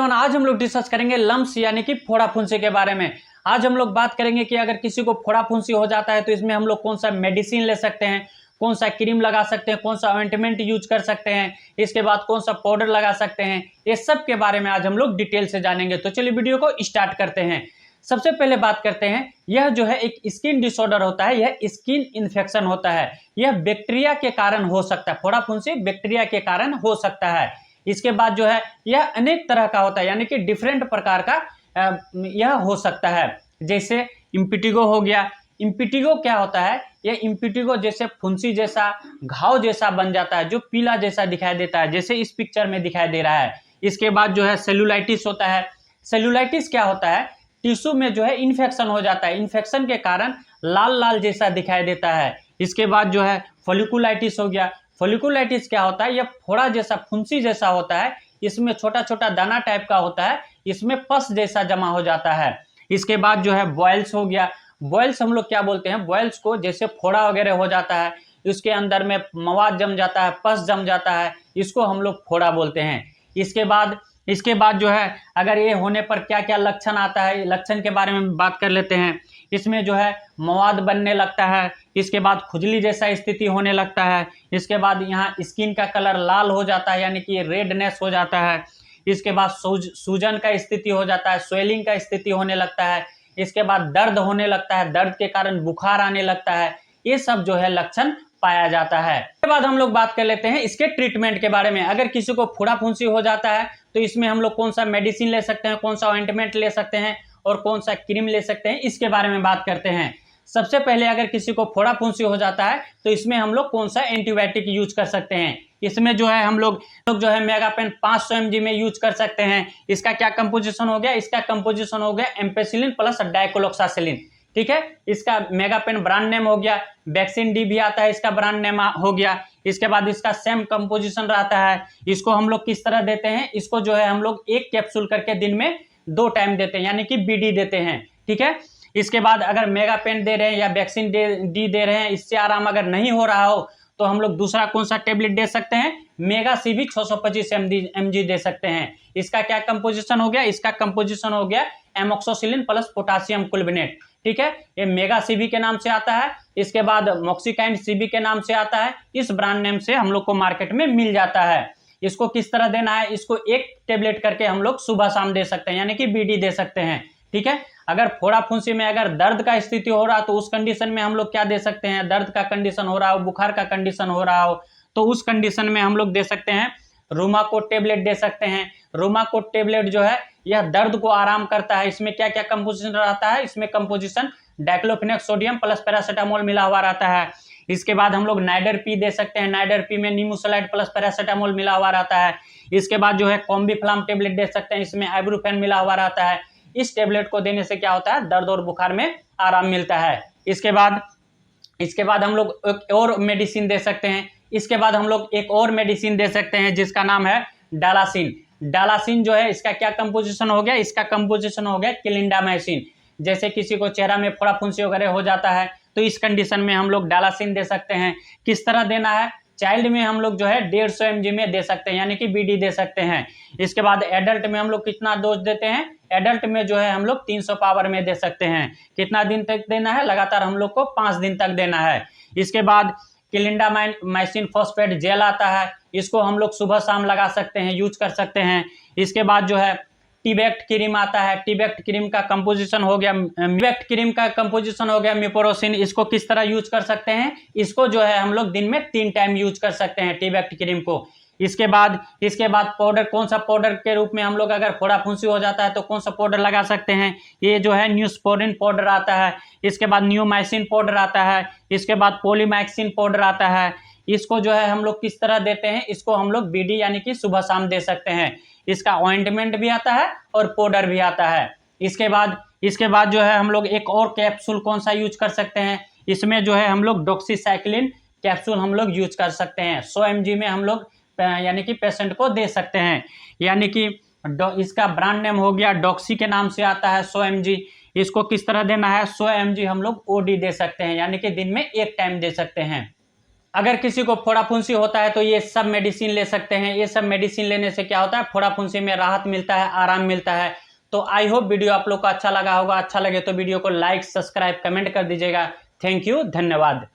Everyone, आज हम लोग डिस्कस करेंगे लम्प्स यानी कि फोड़ा फुंसी के बारे में। आज हम लोग बात करेंगे कि अगर किसी को फोड़ा फुंसी हो जाता है तो इसमें हम लोग कौन सा मेडिसिन ले सकते हैं, कौन सा क्रीम लगा सकते हैं, कौन सा ऑइंटमेंट यूज कर सकते हैं, इसके बाद कौन सा पाउडर लगा सकते हैं। ये सब के बारे में आज हम लोग डिटेल से जानेंगे। तो चलिए वीडियो को स्टार्ट करते हैं। सबसे पहले बात करते हैं, यह जो है एक स्किन डिसऑर्डर होता है, यह स्किन इन्फेक्शन होता है। यह बैक्टीरिया के कारण हो सकता है, फोड़ा फुंसी बैक्टीरिया के कारण हो सकता है। इसके बाद जो है यह अनेक तरह का होता है, यानी कि डिफरेंट प्रकार का यह हो सकता है। जैसे इम्पिटिगो हो गया। इम्पिटिगो क्या होता है? यह इम्पिटिगो जैसे फुंसी जैसा घाव जैसा बन जाता है, जो पीला जैसा दिखाई देता है, जैसे इस पिक्चर में दिखाई दे रहा है। इसके बाद जो है सेलुलाइटिस होता है। सेलुलाइटिस क्या होता है? टिश्यू में जो है इन्फेक्शन हो जाता है, इन्फेक्शन के कारण लाल लाल जैसा दिखाई देता है। इसके बाद जो है फॉलिकुलाइटिस हो गया। फॉलिकुलाइटिस क्या होता है? यह फोड़ा जैसा फुंसी जैसा होता है, इसमें छोटा छोटा दाना टाइप का होता है, इसमें पस जैसा जमा हो जाता है। इसके बाद जो है बॉयल्स हो गया। बॉयल्स हम लोग क्या बोलते हैं? बॉयल्स को जैसे फोड़ा वगैरह हो जाता है, इसके अंदर में मवाद जम जाता है, पस जम जाता है, इसको हम लोग फोड़ा बोलते हैं। इसके बाद जो है अगर ये होने पर क्या क्या लक्षण आता है, लक्षण के बारे में बात कर लेते हैं। इसमें जो है मवाद बनने लगता है, इसके बाद खुजली जैसा स्थिति होने लगता है, इसके बाद यहाँ स्किन का कलर लाल हो जाता है, यानी कि रेडनेस हो जाता है। इसके बाद सूजन का स्थिति हो जाता है, स्वेलिंग का स्थिति होने लगता है। इसके बाद दर्द होने लगता है, दर्द के कारण बुखार आने लगता है। ये सब जो है लक्षण पाया जाता है। इसके बाद हम लोग बात कर लेते हैं इसके ट्रीटमेंट के बारे में। अगर किसी को फोड़ा फुंसी हो जाता है तो इसमें हम लोग कौन सा मेडिसिन ले सकते हैं, कौन सा ऑइंटमेंट ले सकते हैं और कौन सा क्रीम ले सकते हैं, इसके बारे में बात करते हैं। सबसे पहले अगर किसी को फोड़ा फुंसी हो जाता है तो इसमें हम लोग कौन सा एंटीबायोटिक यूज कर सकते हैं। इसमें जो है हम लोग जो है मेगापेन 500 mg में यूज कर सकते हैं। इसका क्या कंपोजिशन हो गया? इसका कंपोजिशन हो गया एम्पेसिलिन प्लस डाइक्लोक्सासिलिन। ठीक है, इसका मेगापेन ब्रांड नेम हो गया। वैक्सीन डी भी आता है, इसका ब्रांड नेम हो गया। इसके बाद इसका सेम कंपोजिशन रहता है। इसको हम लोग किस तरह देते हैं? इसको जो है हम लोग एक कैप्सूल करके दिन में 2 टाइम देते हैं, यानी कि बीडी देते हैं। ठीक है, इसके बाद अगर मेगापेन दे रहे हैं या वैक्सीन डी दे रहे हैं, इससे आराम अगर नहीं हो रहा हो तो हम लोग दूसरा कौन सा टेबलेट दे सकते हैं? मेगा सीबी 625 mg दे सकते हैं। इसका क्या कंपोजिशन हो गया? इसका कंपोजिशन हो गया एमोक्सोसिलिन प्लस पोटासियम कुल्बिनेट। ठीक है, ये मेगा सीबी के नाम से आता है। इसके बाद मॉक्सिकाइंड सीबी के नाम से आता है। इस ब्रांड नेम से हम लोग को मार्केट में मिल जाता है। इसको किस तरह देना है? इसको एक टेबलेट करके हम लोग सुबह शाम दे सकते हैं, यानी कि बीडी दे सकते हैं। ठीक है, अगर फोड़ा फुंसी में अगर दर्द का स्थिति हो रहा तो उस कंडीशन में हम लोग क्या दे सकते हैं? दर्द का कंडीशन हो रहा हो, बुखार का कंडीशन हो रहा हो, तो उस कंडीशन में हम लोग दे सकते हैं रूमाकोट टेबलेट दे सकते हैं। रूमाकोट टेबलेट जो है यह दर्द को आराम करता है। इसमें क्या क्या कंपोजिशन रहता है? इसमें composition diclofenac sodium plus paracetamol मिला हुआ रहता है। इसके बाद हम लोग नाइडर पी दे सकते हैं। नाइडर पी में नीमोसलाइड प्लस पैरासीटामोल मिला हुआ रहता है। इसके बाद जो है कॉम्बीफ्लाम टेबलेट दे सकते हैं, इसमें आइब्रूफेन मिला हुआ रहता है। इस टेबलेट को देने से क्या होता है? दर्द और बुखार में आराम मिलता है। इसके बाद हम लोग एक और मेडिसिन दे सकते हैं। इसके बाद हम लोग एक और मेडिसिन दे सकते हैं जिसका नाम है डालासिन। डालासिन जो है इसका क्या कंपोजिशन हो गया? इसका कंपोजिशन हो गया क्लिंडामाइसिन। जैसे किसी को चेहरा में फोड़ा फुंसी वगैरह हो जाता है तो इस कंडीशन में हम लोग डालासिन दे सकते हैं। किस तरह देना है? चाइल्ड में हम लोग जो है 150 mg में दे सकते हैं, यानी कि बीडी दे सकते हैं। इसके बाद एडल्ट में हम लोग कितना डोज देते हैं? एडल्ट में जो है हम लोग 300 पावर में दे सकते हैं। कितना दिन तक देना है? लगातार हम लोग को 5 दिन तक देना है। इसके बाद क्लिंडामाइसिन फॉस्फेट जेल आता है, इसको हम लोग सुबह शाम लगा सकते हैं, यूज कर सकते हैं। इसके बाद जो है टीबेक्ट क्रीम आता है। टीबेक्ट क्रीम का कंपोजिशन हो गया मिपोरोसिन। इसको किस तरह यूज कर सकते हैं? इसको जो है हम लोग दिन में 3 टाइम यूज कर सकते हैं टीबेक्ट क्रीम को। इसके बाद पाउडर, कौन सा पाउडर के रूप में हम लोग अगर फोड़ा फुंसी हो जाता है तो कौन सा पाउडर लगा सकते हैं? ये जो है न्यूस्पोरिन पाउडर आता है। इसके बाद न्यूमाइसिन पाउडर आता है। इसके बाद पोलीमैक्सिन पाउडर आता है। इसको जो है हम लोग किस तरह देते हैं? इसको हम लोग बीडी यानी कि सुबह शाम दे सकते हैं। इसका ऑइंटमेंट भी आता है और पाउडर भी आता है। इसके बाद जो है हम लोग एक और कैप्सूल कौन सा यूज कर सकते हैं? इसमें जो है हम लोग डॉक्सीसाइक्लिन कैप्सूल हम लोग यूज कर सकते हैं। 100 mg में हम लोग यानी कि पेशेंट को दे सकते हैं, यानी कि इसका ब्रांड नेम हो गया डॉक्सी के नाम से आता है 100 mg। इसको किस तरह देना है? 100 mg हम लोग ओडी दे सकते हैं, यानी कि दिन में 1 टाइम दे सकते हैं। अगर किसी को फोड़ा फुंसी होता है तो ये सब मेडिसिन ले सकते हैं। ये सब मेडिसिन लेने से क्या होता है, फोड़ा फुंसी में राहत मिलता है, आराम मिलता है। तो आई होप वीडियो आप लोग को अच्छा लगा होगा। अच्छा लगे तो वीडियो को लाइक, सब्सक्राइब, कमेंट कर दीजिएगा। थैंक यू, धन्यवाद।